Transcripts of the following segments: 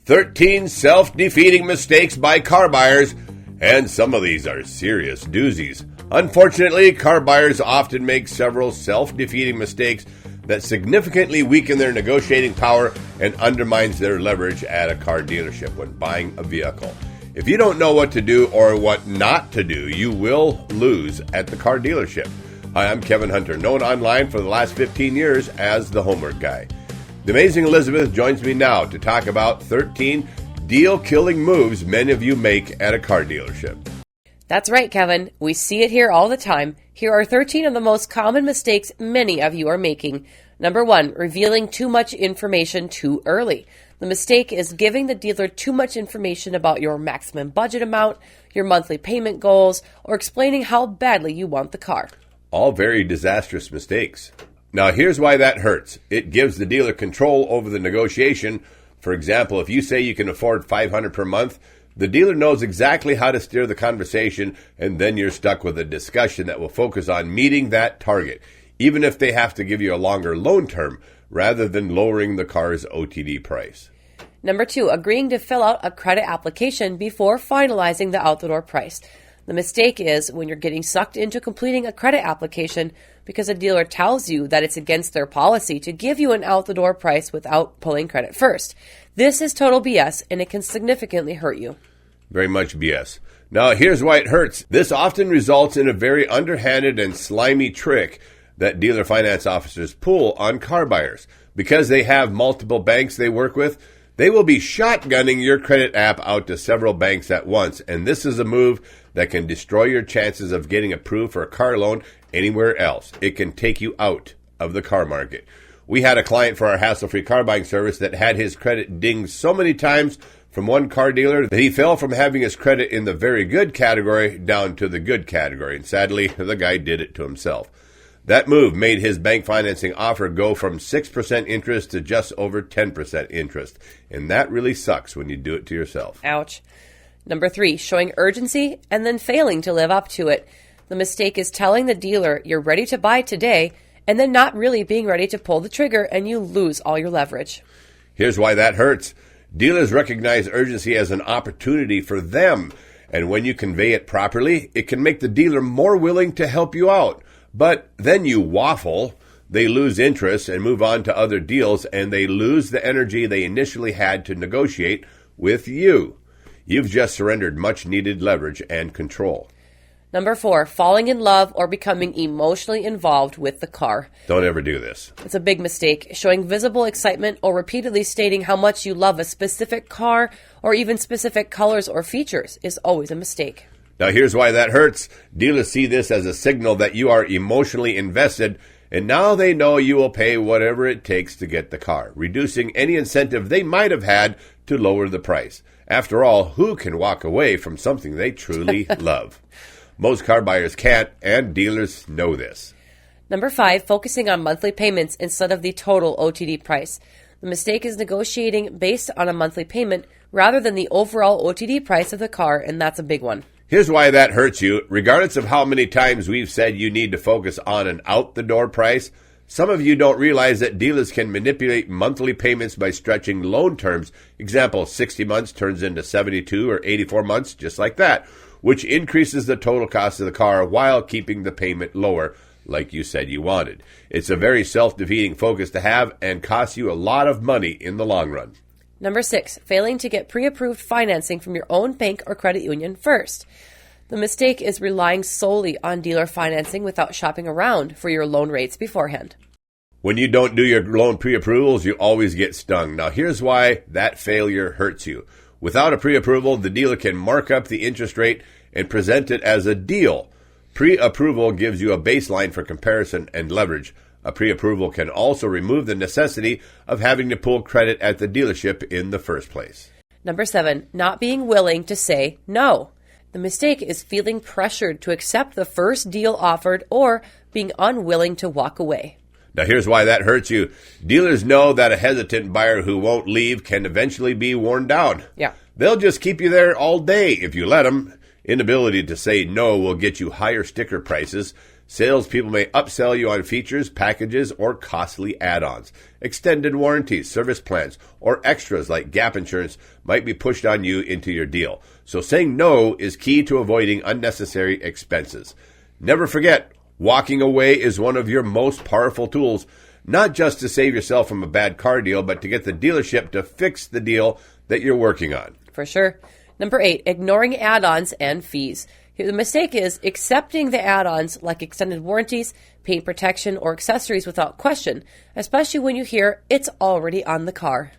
13 self-defeating mistakes by car buyers, and some of these are serious doozies. Unfortunately, car buyers often make several self-defeating mistakes that significantly weaken their negotiating power and undermines their leverage at a car dealership when buying a vehicle. If you don't know what to do or what not to do, you will lose at the car dealership. Hi, I'm Kevin Hunter, known online for the last 15 years as the Homework Guy. The amazing Elizabeth joins me now to talk about 13 deal-killing moves many of you make at a car dealership. That's right, Kevin. We see it here all the time. Here are 13 of the most common mistakes many of you are making. Number 1, revealing too much information too early. The mistake is giving the dealer too much information about your maximum budget amount, your monthly payment goals, or explaining how badly you want the car. All very disastrous mistakes. Now, here's why that hurts. It gives the dealer control over the negotiation. For example, if you say you can afford $500 per month, the dealer knows exactly how to steer the conversation, and then you're stuck with a discussion that will focus on meeting that target, even if they have to give you a longer loan term rather than lowering the car's OTD price. Number 2, agreeing to fill out a credit application before finalizing the out-the-door price. The mistake is when you're getting sucked into completing a credit application because a dealer tells you that it's against their policy to give you an out-the-door price without pulling credit first. This is total BS, and it can significantly hurt you. Very much BS. Now, here's why it hurts. This often results in a very underhanded and slimy trick that dealer finance officers pull on car buyers. Because they have multiple banks they work with, they will be shotgunning your credit app out to several banks at once, and this is a move that can destroy your chances of getting approved for a car loan anywhere else. It can take you out of the car market. We had a client for our hassle-free car buying service that had his credit dinged so many times from one car dealer that he fell from having his credit in the very good category down to the good category, and sadly, the guy did it to himself. That move made his bank financing offer go from 6% interest to just over 10% interest. And that really sucks when you do it to yourself. Ouch. Number 3, showing urgency and then failing to live up to it. The mistake is telling the dealer you're ready to buy today and then not really being ready to pull the trigger, and you lose all your leverage. Here's why that hurts. Dealers recognize urgency as an opportunity for them. And when you convey it properly, it can make the dealer more willing to help you out. But then you waffle, they lose interest and move on to other deals, and they lose the energy they initially had to negotiate with you. You've just surrendered much-needed leverage and control. Number 4, falling in love or becoming emotionally involved with the car. Don't ever do this. It's a big mistake. Showing visible excitement or repeatedly stating how much you love a specific car or even specific colors or features is always a mistake. Now, here's why that hurts. Dealers see this as a signal that you are emotionally invested, and now they know you will pay whatever it takes to get the car, reducing any incentive they might have had to lower the price. After all, who can walk away from something they truly love? Most car buyers can't, and dealers know this. Number 5, focusing on monthly payments instead of the total OTD price. The mistake is negotiating based on a monthly payment rather than the overall OTD price of the car, and that's a big one. Here's why that hurts you. Regardless of how many times we've said you need to focus on an out-the-door price, some of you don't realize that dealers can manipulate monthly payments by stretching loan terms. Example, 60 months turns into 72 or 84 months, just like that, which increases the total cost of the car while keeping the payment lower, like you said you wanted. It's a very self-defeating focus to have and costs you a lot of money in the long run. Number 6, failing to get pre-approved financing from your own bank or credit union first. The mistake is relying solely on dealer financing without shopping around for your loan rates beforehand. When you don't do your loan pre-approvals, you always get stung. Now, here's why that failure hurts you. Without a pre-approval, the dealer can mark up the interest rate and present it as a deal. Pre-approval gives you a baseline for comparison and leverage. A pre-approval can also remove the necessity of having to pull credit at the dealership in the first place. Number 7, not being willing to say no. The mistake is feeling pressured to accept the first deal offered or being unwilling to walk away. Now, here's why that hurts you. Dealers know that a hesitant buyer who won't leave can eventually be worn down. Yeah. They'll just keep you there all day if you let them. Inability to say no will get you higher sticker prices, Salespeople may upsell you on features, packages, or costly add-ons. Extended warranties, service plans, or extras like gap insurance might be pushed on you into your deal. So saying no is key to avoiding unnecessary expenses. Never forget, walking away is one of your most powerful tools, not just to save yourself from a bad car deal, but to get the dealership to fix the deal that you're working on. For sure. Number 8, ignoring add-ons and fees. The mistake is accepting the add-ons like extended warranties, paint protection, or accessories without question, especially when you hear it's already on the car.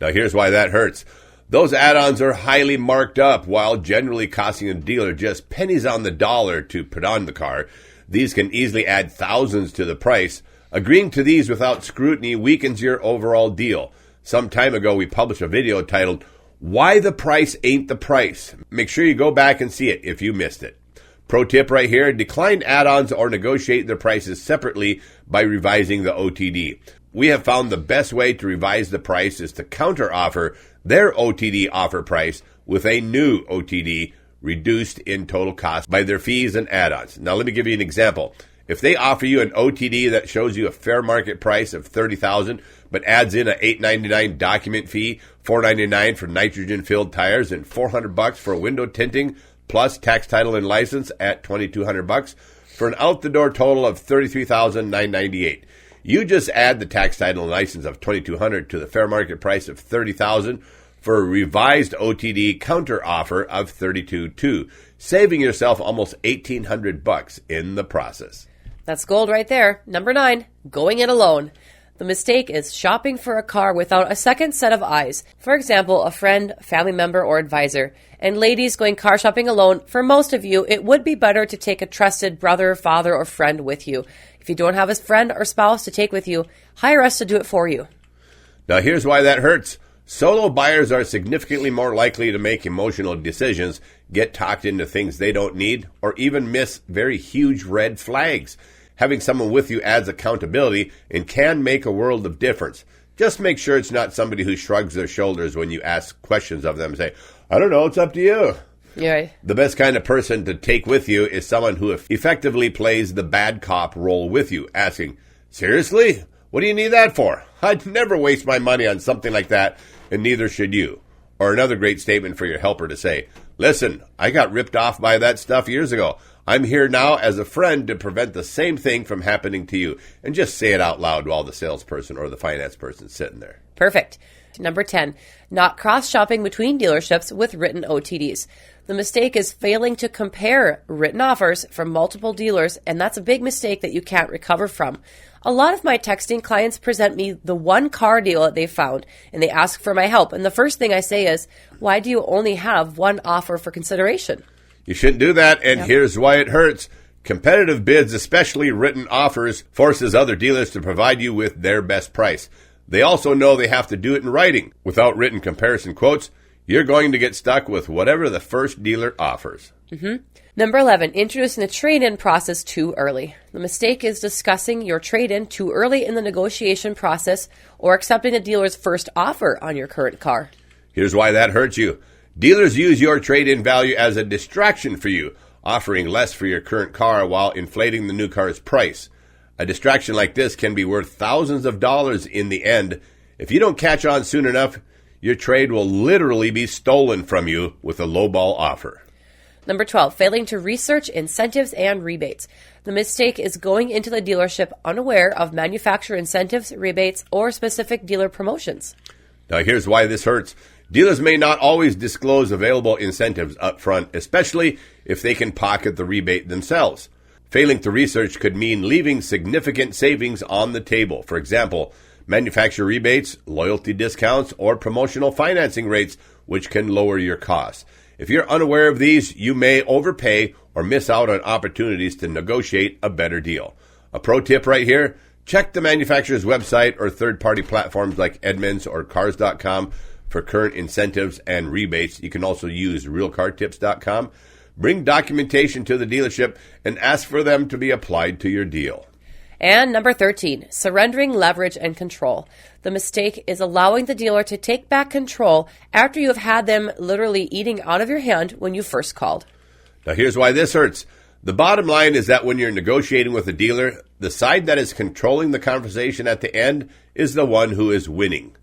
Now here's why that hurts. Those add-ons are highly marked up while generally costing a dealer just pennies on the dollar to put on the car. These can easily add thousands to the price. Agreeing to these without scrutiny weakens your overall deal. Some time ago, we published a video titled, Why the Price Ain't the Price. Make sure you go back and see it if you missed it. Pro tip right here, decline add-ons or negotiate their prices separately by revising the OTD. We have found the best way to revise the price is to counter-offer their OTD offer price with a new OTD reduced in total cost by their fees and add-ons. Now let me give you an example. If they offer you an OTD that shows you a fair market price of $30,000 but adds in a $899 document fee, $499 for nitrogen-filled tires, and $400 for window tinting, plus tax, title, and license at $2,200 for an out-the-door total of $33,998. You just add the tax, title, and license of $2,200 to the fair market price of $30,000 for a revised OTD counter offer of $32,200, saving yourself almost $1,800 in the process. That's gold right there. Number 9, going it alone. The mistake is shopping for a car without a second set of eyes. For example, a friend, family member, or advisor. And ladies, going car shopping alone, for most of you, it would be better to take a trusted brother, father, or friend with you. If you don't have a friend or spouse to take with you, hire us to do it for you. Now here's why that hurts. Solo buyers are significantly more likely to make emotional decisions, get talked into things they don't need, or even miss very huge red flags. Having someone with you adds accountability and can make a world of difference. Just make sure it's not somebody who shrugs their shoulders when you ask questions of them and say, I don't know, it's up to you. Yeah. Right. The best kind of person to take with you is someone who effectively plays the bad cop role with you, asking, seriously? What do you need that for? I'd never waste my money on something like that, and neither should you. Or another great statement for your helper to say, listen, I got ripped off by that stuff years ago. I'm here now as a friend to prevent the same thing from happening to you. And just say it out loud while the salesperson or the finance person's sitting there. Perfect. Number 10, not cross-shopping between dealerships with written OTDs. The mistake is failing to compare written offers from multiple dealers, and that's a big mistake that you can't recover from. A lot of my texting clients present me the one car deal that they found, and they ask for my help. And the first thing I say is, why do you only have one offer for consideration? You shouldn't do that, and here's why it hurts. Competitive bids, especially written offers, forces other dealers to provide you with their best price. They also know they have to do it in writing. Without written comparison quotes, you're going to get stuck with whatever the first dealer offers. Number 11, introducing the trade-in process too early. The mistake is discussing your trade-in too early in the negotiation process or accepting the dealer's first offer on your current car. Here's why that hurts you. Dealers use your trade-in value as a distraction for you, offering less for your current car while inflating the new car's price. A distraction like this can be worth thousands of dollars in the end. If you don't catch on soon enough, your trade will literally be stolen from you with a lowball offer. Number 12, failing to research incentives and rebates. The mistake is going into the dealership unaware of manufacturer incentives, rebates, or specific dealer promotions. Now here's why this hurts. Dealers may not always disclose available incentives up front, especially if they can pocket the rebate themselves. Failing to research could mean leaving significant savings on the table. For example, manufacturer rebates, loyalty discounts, or promotional financing rates, which can lower your costs. If you're unaware of these, you may overpay or miss out on opportunities to negotiate a better deal. A pro tip right here, check the manufacturer's website or third-party platforms like Edmunds or Cars.com for current incentives and rebates. You can also use RealCarTips.com. Bring documentation to the dealership and ask for them to be applied to your deal. And number 13, surrendering leverage and control. The mistake is allowing the dealer to take back control after you have had them literally eating out of your hand when you first called. Now here's why this hurts. The bottom line is that when you're negotiating with a dealer, the side that is controlling the conversation at the end is the one who is winning.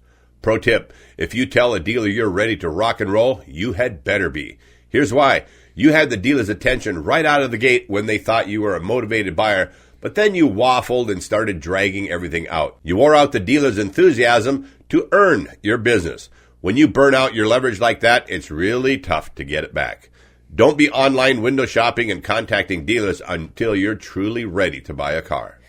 Pro tip, if you tell a dealer you're ready to rock and roll, you had better be. Here's why. You had the dealer's attention right out of the gate when they thought you were a motivated buyer, but then you waffled and started dragging everything out. You wore out the dealer's enthusiasm to earn your business. When you burn out your leverage like that, it's really tough to get it back. Don't be online window shopping and contacting dealers until you're truly ready to buy a car.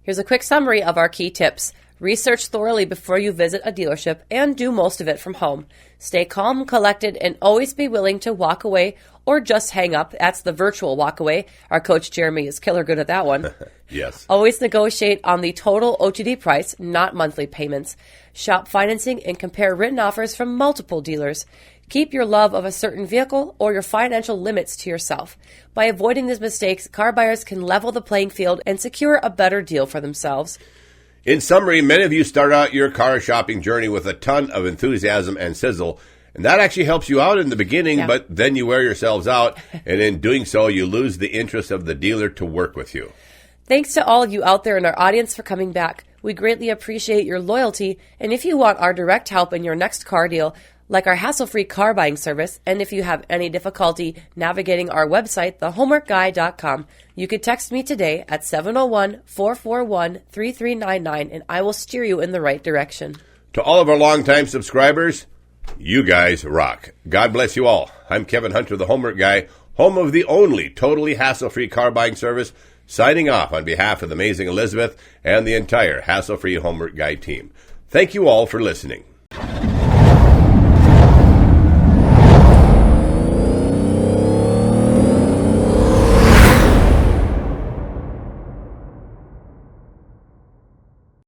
Here's a quick summary of our key tips. Research thoroughly before you visit a dealership and do most of it from home. Stay calm, collected, and always be willing to walk away or just hang up. That's the virtual walk away. Our coach Jeremy is killer good at that one. Yes. Always negotiate on the total OTD price, not monthly payments. Shop financing and compare written offers from multiple dealers. Keep your love of a certain vehicle or your financial limits to yourself. By avoiding these mistakes, car buyers can level the playing field and secure a better deal for themselves. In summary, many of you start out your car shopping journey with a ton of enthusiasm and sizzle, and that actually helps you out in the beginning, but then you wear yourselves out, and in doing so, you lose the interest of the dealer to work with you. Thanks to all of you out there in our audience for coming back. We greatly appreciate your loyalty, and if you want our direct help in your next car deal, like our hassle-free car buying service, and if you have any difficulty navigating our website, thehomeworkguy.com, you could text me today at 701-441-3399, and I will steer you in the right direction. To all of our longtime subscribers, you guys rock. God bless you all. I'm Kevin Hunter, the Homework Guy, home of the only totally hassle-free car buying service, signing off on behalf of the amazing Elizabeth and the entire Hassle-Free Homework Guy team. Thank you all for listening.